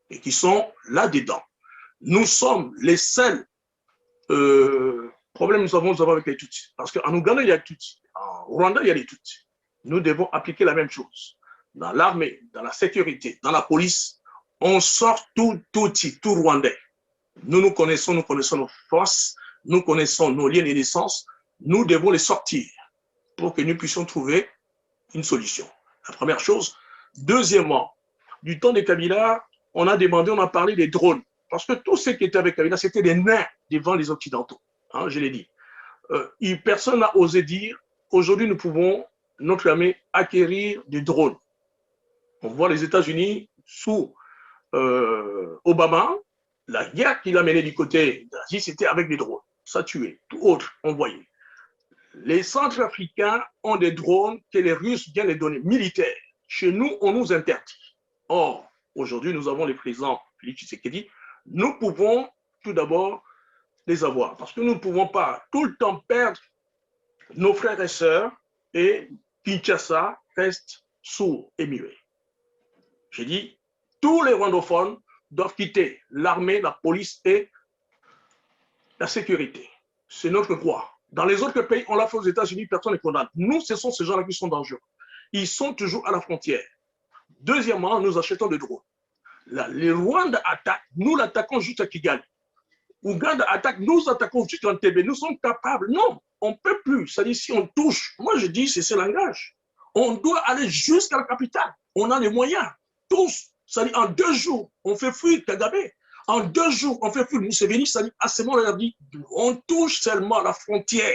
et qui sont là-dedans. Nous sommes les seuls problèmes que nous avons avec les Tutsis. Parce qu'en Ouganda, il y a les Tutsis. En Rwanda, il y a les Tutsis. Nous devons appliquer la même chose. Dans l'armée, dans la sécurité, dans la police, on sort tout Tutsi, tout Rwandais. Nous connaissons nos forces, nous connaissons nos liens de naissance. Nous devons les sortir pour que nous puissions trouver une solution. La première chose. Deuxièmement, du temps de Kabila, on a parlé des drones. Parce que tous ceux qui étaient avec Kabila, c'était des nains devant les Occidentaux. Hein, je l'ai dit. Personne n'a osé dire, aujourd'hui, nous pouvons, notre armée, acquérir des drones On voit les États-Unis sous Obama, la guerre qu'il a menée du côté d'Asie, c'était avec des drones. Ça tuait. Tout autre, on voyait. Les Centrafricains ont des drones que les Russes viennent les donner, militaires. Chez nous, on nous interdit. Or, aujourd'hui, nous avons le président Félix Tshisekedi. Nous pouvons tout d'abord les avoir. Parce que nous ne pouvons pas tout le temps perdre nos frères et sœurs et Kinshasa reste sourd et muet. J'ai dit, tous les rwandophones doivent quitter l'armée, la police et la sécurité. C'est notre droit. Dans les autres pays, on l'a fait aux États-Unis, personne ne condamne. Nous, ce sont ces gens-là qui sont dangereux. Ils sont toujours à la frontière. Deuxièmement, nous achetons des drones. Les Rwandais attaquent, nous l'attaquons juste à Kigali. Ouganda attaque, nous attaquons juste en TB. Nous sommes capables. Non, on ne peut plus. C'est-à-dire, si on touche, moi je dis, c'est ce langage. On doit aller jusqu'à la capitale. On a les moyens. Tous. C'est-à-dire, en 2 jours, on fait fuir Kagame. En 2 jours, on fait fuir Museveni. C'est-à-dire, à ce moment-là, on dit, on touche seulement la frontière.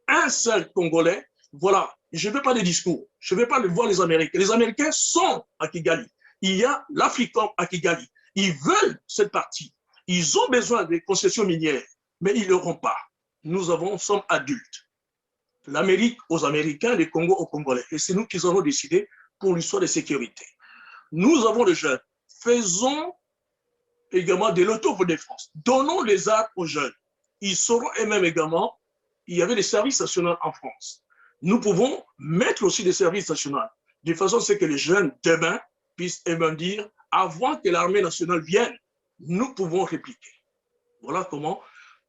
Un seul Congolais, voilà. Je ne veux pas de discours. Je ne veux pas voir les Américains. Les Américains sont à Kigali. Il y a l'Africom à Kigali. Ils veulent cette partie. Ils ont besoin des concessions minières, mais ils ne l'auront pas. Nous sommes adultes. L'Amérique aux Américains, les Congos aux Congolais. Et c'est nous qui avons décidé pour l'histoire de sécurité. Nous avons les jeunes. Faisons également de l'autodéfense. Donnons les armes aux jeunes. Ils sauront eux-mêmes également, il y avait des services nationaux en France. Nous pouvons mettre aussi des services nationaux, de façon à ce que les jeunes, demain, puissent eux-mêmes dire, avant que l'armée nationale vienne, nous pouvons répliquer. Voilà comment,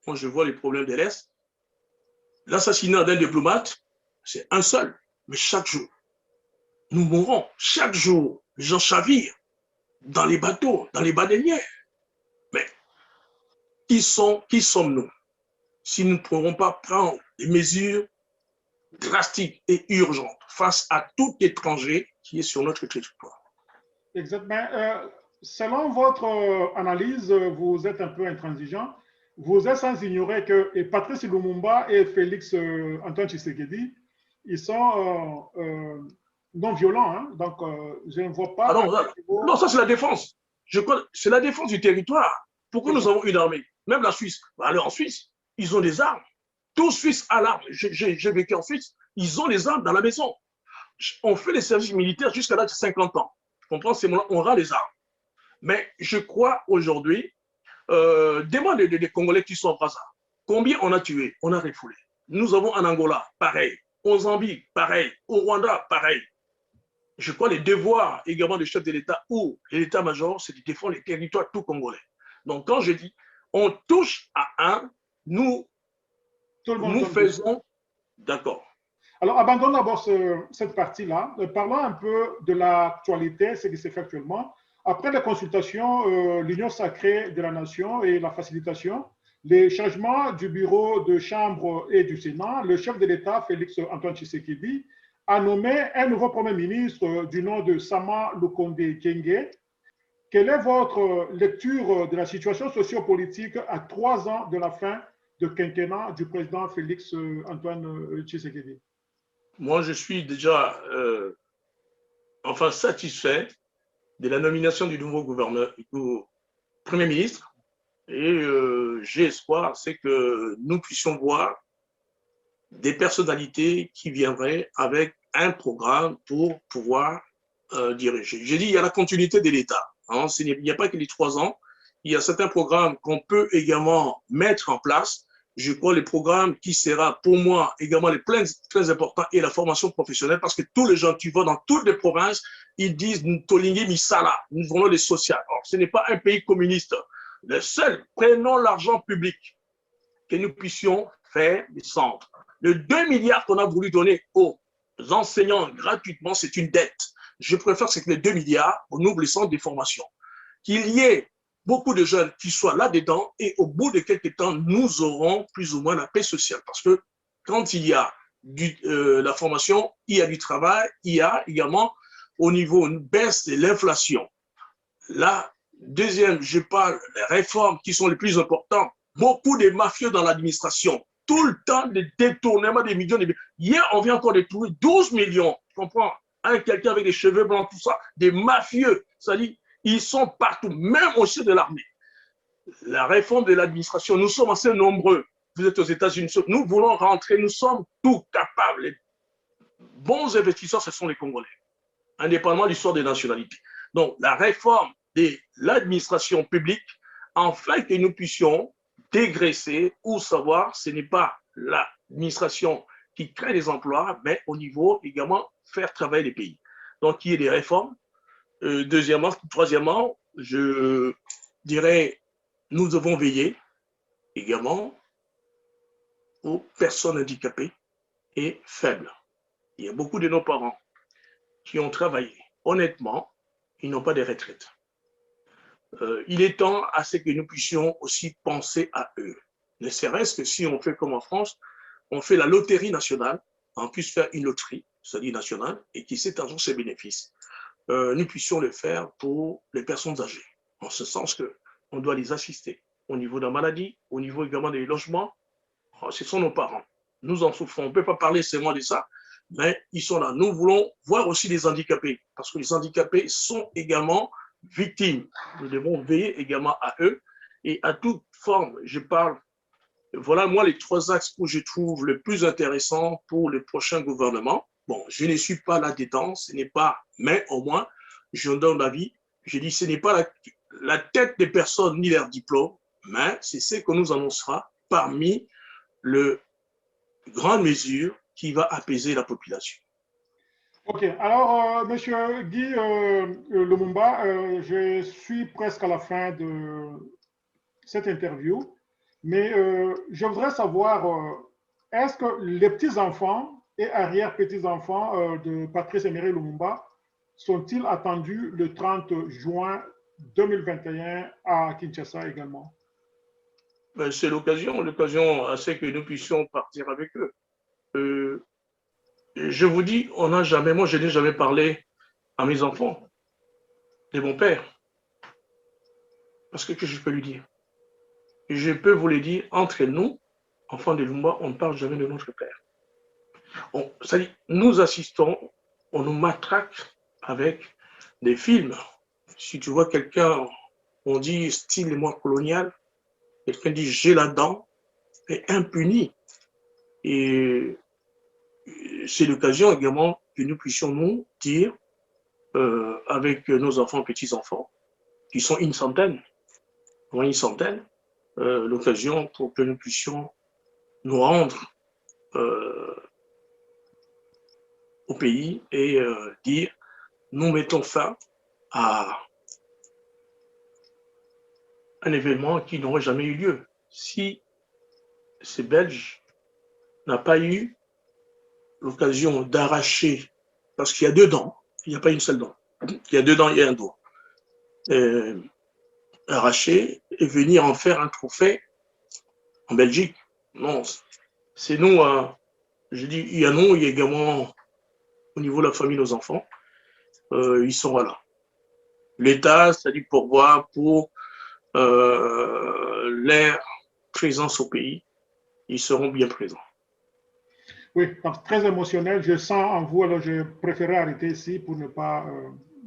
quand je vois les problèmes de l'Est, l'assassinat d'un diplomate, c'est un seul, mais chaque jour. Nous mourons, chaque jour, les gens chavirent dans les bateaux, dans les baleinières. Mais qui sommes-nous si nous ne pourrons pas prendre des mesures drastiques et urgentes face à tout étranger qui est sur notre territoire? Exactement. Selon votre analyse, vous êtes un peu intransigeant. Vous êtes sans ignorer que Patrice Lumumba et Félix Antoine Tshisekedi, ils sont non violents. Hein? Donc, je ne vois pas... Ah non, ça c'est la défense. C'est la défense du territoire. Pourquoi nous avons une armée? Même la Suisse. Allez en Suisse, ils ont des armes. Tous Suisses à l'arme. J'ai vécu en Suisse. Ils ont des armes dans la maison. On fait les services militaires jusqu'à l'âge de 50 ans. Je comprends, c'est on aura les armes. Mais je crois aujourd'hui, demandez des Congolais qui sont en Brazza. Combien on a tué? On a refoulé. Nous avons en Angola, pareil. En Zambie, pareil. Au Rwanda, pareil. Je crois les devoirs également du chef de l'État ou de l'État-major, c'est de défendre les territoires tout congolais. Donc quand je dis, on touche à un, nous faisons, d'accord. Alors, abandonnons d'abord cette partie-là. Parlons un peu de l'actualité, ce qui se fait actuellement. Après les consultations, l'Union sacrée de la nation et la facilitation, les changements du bureau de chambre et du Sénat, le chef de l'État, Félix Antoine Tshisekedi, a nommé un nouveau Premier ministre du nom de Sama Lukonde Kyenge. Quelle est votre lecture de la situation sociopolitique à 3 ans de la fin de quinquennat du président Félix Antoine Tshisekedi? Moi, je suis déjà satisfait de la nomination du nouveau Premier ministre. Et j'ai espoir, c'est que nous puissions voir des personnalités qui viendraient avec un programme pour pouvoir diriger. J'ai dit, il y a la continuité de l'État. Hein, il n'y a pas que les 3 ans. Il y a certains programmes qu'on peut également mettre en place. Je crois les programmes qui sera pour moi également les très importants et la formation professionnelle parce que tous les gens qui vont dans toutes les provinces, ils disent « Tolingi Misala », nous voulons les sociales. Or, ce n'est pas un pays communiste. Le seul, prenons l'argent public que nous puissions faire des centres. Les 2 milliards qu'on a voulu donner aux enseignants gratuitement, c'est une dette. Je préfère que les 2 milliards on ouvre les centres de formation. Qu'il y ait beaucoup de jeunes qui soient là-dedans et au bout de quelques temps, nous aurons plus ou moins la paix sociale. Parce que quand il y a la formation, il y a du travail, il y a également au niveau une baisse de l'inflation. La deuxième, je parle des réformes qui sont les plus importantes. Beaucoup de mafieux dans l'administration. Tout le temps, des détournements des millions. Hier, on vient encore de trouver 12 millions. Tu comprends? quelqu'un avec des cheveux blancs, tout ça, des mafieux, c'est-à-dire, ils sont partout, même au sein de l'armée. La réforme de l'administration, nous sommes assez nombreux. Vous êtes aux États-Unis, nous voulons rentrer, nous sommes tout capables. Les bons investisseurs, ce sont les Congolais, indépendamment du sort des nationalités. Donc, la réforme de l'administration publique, afin que nous puissions dégraisser ou savoir, ce n'est pas l'administration qui crée des emplois, mais au niveau également faire travailler les pays. Donc, il y ait des réformes. Troisièmement, je dirais, nous devons veiller également aux personnes handicapées et faibles. Il y a beaucoup de nos parents qui ont travaillé. Honnêtement, ils n'ont pas de retraite. Il est temps à ce que nous puissions aussi penser à eux. Ne serait-ce que si on fait comme en France, on fait la loterie nationale, on puisse faire une loterie, c'est-à-dire nationale, et qui s'étend ses bénéfices. Nous puissions le faire pour les personnes âgées, en ce sens qu'on doit les assister au niveau de la maladie, au niveau également des logements. Ce sont nos parents. Nous en souffrons. On ne peut pas parler seulement de ça, mais ils sont là. Nous voulons voir aussi les handicapés, parce que les handicapés sont également victimes. Nous devons veiller également à eux et à toute forme. Je parle, voilà moi les 3 axes que je trouve le plus intéressants pour le prochain gouvernement. Bon, je ne suis pas là-dedans, ce n'est pas, mais au moins, je donne l'avis. Je dis, ce n'est pas la tête des personnes ni leur diplôme, mais c'est ce que nous annoncera parmi les grandes mesures qui va apaiser la population. Ok, alors, Monsieur Guy Lumumba, je suis presque à la fin de cette interview, mais je voudrais savoir, est-ce que les petits-enfants et arrière-petits-enfants de Patrice Emery Lumumba sont-ils attendus le 30 juin 2021 à Kinshasa également? C'est l'occasion à ce que nous puissions partir avec eux. Je vous dis, moi je n'ai jamais parlé à mes enfants de mon père. Parce que je peux lui dire? Je peux vous le dire, entre nous, enfants de Lumumba, on ne parle jamais de notre père. C'est-à-dire, nous assistons, on nous matraque avec des films. Si tu vois quelqu'un, on dit style mémoire coloniale, quelqu'un dit j'ai la dent, est impuni. Et c'est l'occasion également que nous puissions nous dire, avec nos enfants, petits-enfants, qui sont une centaine, l'occasion pour que nous puissions nous rendre au pays et dire nous mettons fin à un événement qui n'aurait jamais eu lieu. Si ces Belges n'ont pas eu l'occasion d'arracher, parce qu'il y a 2 dents, il n'y a pas une seule dent, il y a 2 dents, il y a un doigt, arracher et venir en faire un trophée en Belgique. Non, c'est nous, je dis, il y a nous, il y a également au niveau de la famille, nos enfants, ils sont là. L'État, c'est-à-dire pourvoir pour leur présence au pays, ils seront bien présents. Oui, très émotionnel. Je sens en vous, alors je préférais arrêter ici pour ne pas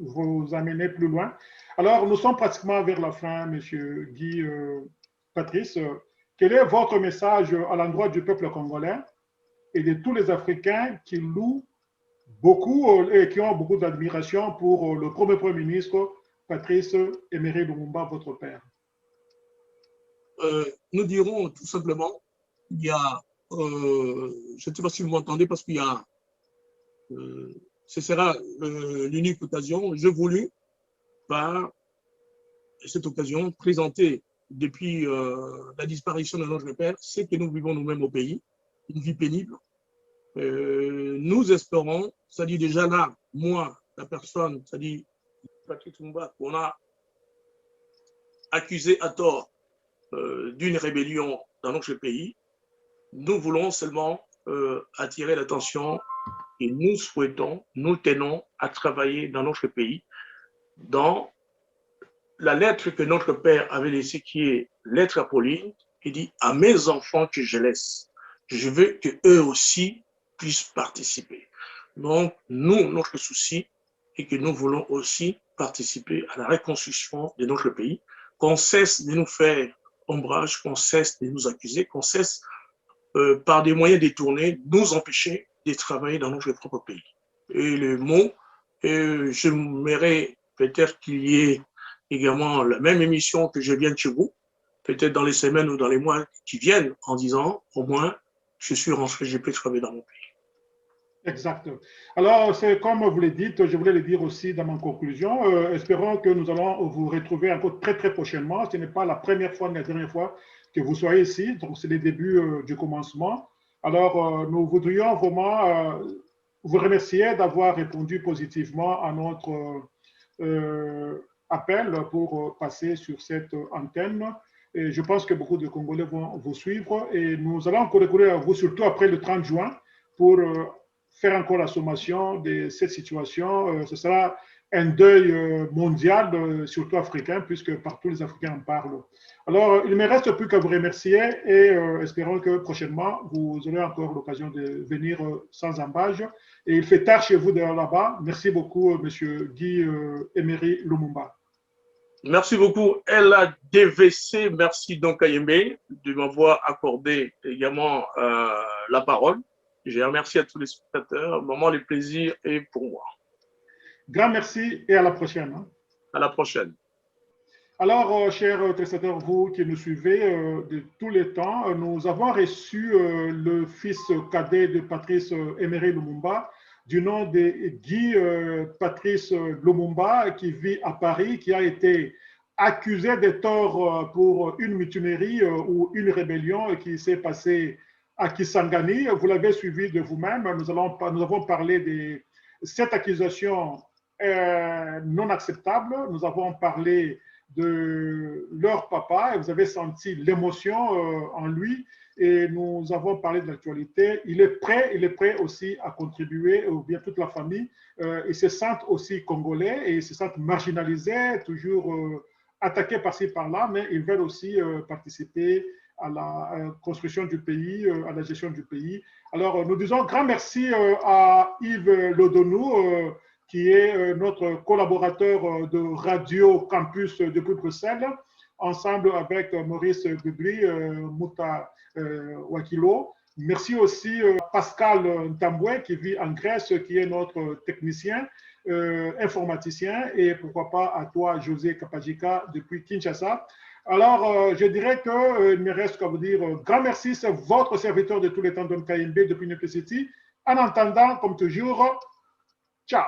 vous amener plus loin. Alors, nous sommes pratiquement vers la fin, Monsieur Guy Patrice. Quel est votre message à l'endroit du peuple congolais et de tous les Africains qui louent beaucoup et qui ont beaucoup d'admiration pour le Premier ministre Patrice Emery Lumumba, votre père? Nous dirons tout simplement, il y a, je ne sais pas si vous m'entendez parce qu'il y a, ce sera l'unique occasion, je voulus par cette occasion présenter depuis la disparition de notre père ce que nous vivons nous-mêmes au pays, une vie pénible. Nous espérons, c'est-à-dire déjà là, moi, la personne, c'est-à-dire Patrice Lumumba, qu'on a accusé à tort d'une rébellion dans notre pays, nous voulons seulement attirer l'attention et nous souhaitons, nous tenons à travailler dans notre pays, dans la lettre que notre père avait laissée, qui est lettre à Pauline, il dit à mes enfants que je laisse, je veux qu'eux aussi puissent participer. Donc, nous, notre souci est que nous voulons aussi participer à la reconstruction de notre pays, qu'on cesse de nous faire ombrage, qu'on cesse de nous accuser, qu'on cesse par des moyens détournés nous empêcher de travailler dans notre propre pays. Et le mot, j'aimerais peut-être qu'il y ait également la même émission que je viens de chez vous, peut-être dans les semaines ou dans les mois qui viennent, en disant au moins je suis rentré, je peux travailler dans mon pays. Exact. Alors, c'est comme vous le dites, je voulais le dire aussi dans ma conclusion. Espérons que nous allons vous retrouver encore très, très prochainement. Ce n'est pas la première fois ni la dernière fois que vous soyez ici. Donc, c'est le début du commencement. Alors, nous voudrions vraiment vous remercier d'avoir répondu positivement à notre appel pour passer sur cette antenne. Et je pense que beaucoup de Congolais vont vous suivre. Et nous allons encore recourir à vous, surtout après le 30 juin, pour faire encore la sommation de cette situation. Ce sera un deuil mondial, surtout africain, puisque partout les Africains en parlent. Alors, il ne me reste plus qu'à vous remercier et espérons que prochainement, vous aurez encore l'occasion de venir sans embâge. Et il fait tard chez vous là-bas. Merci beaucoup, M. Guy Emery Lumumba. Merci beaucoup, Ella DVC. Merci donc à Yemé de m'avoir accordé également la parole. Je remercie à tous les spectateurs. Vraiment, le plaisir est pour moi. Grand merci et à la prochaine. À la prochaine. Alors, chers téléspectateurs, vous qui nous suivez de tous les temps, nous avons reçu le fils cadet de Patrice Emery Lumumba, du nom de Guy Patrice Lumumba, qui vit à Paris, qui a été accusé de tort pour une mutinerie ou une rébellion qui s'est passée à Kisangani. Vous l'avez suivi de vous-même. Nous avons parlé de cette accusation non acceptable. Nous avons parlé de leur papa et vous avez senti l'émotion en lui et nous avons parlé de l'actualité. Il est prêt aussi à contribuer, ou bien toute la famille. Ils se sentent aussi congolais et ils se sentent marginalisés, toujours attaqués par-ci par-là, mais ils veulent aussi participer à la construction du pays, à la gestion du pays. Alors, nous disons grand merci à Yves Lodonou, qui est notre collaborateur de Radio Campus depuis Bruxelles, ensemble avec Maurice Bubli, Mouta Wakilo. Merci aussi Pascal Ntambwe, qui vit en Grèce, qui est notre technicien, informaticien, et pourquoi pas à toi, José Kapajika, depuis Kinshasa. Alors, je dirais qu'il me reste qu'à vous dire grand merci, c'est votre serviteur de tous les temps, Don KMB, depuis New York City. En attendant, comme toujours, ciao!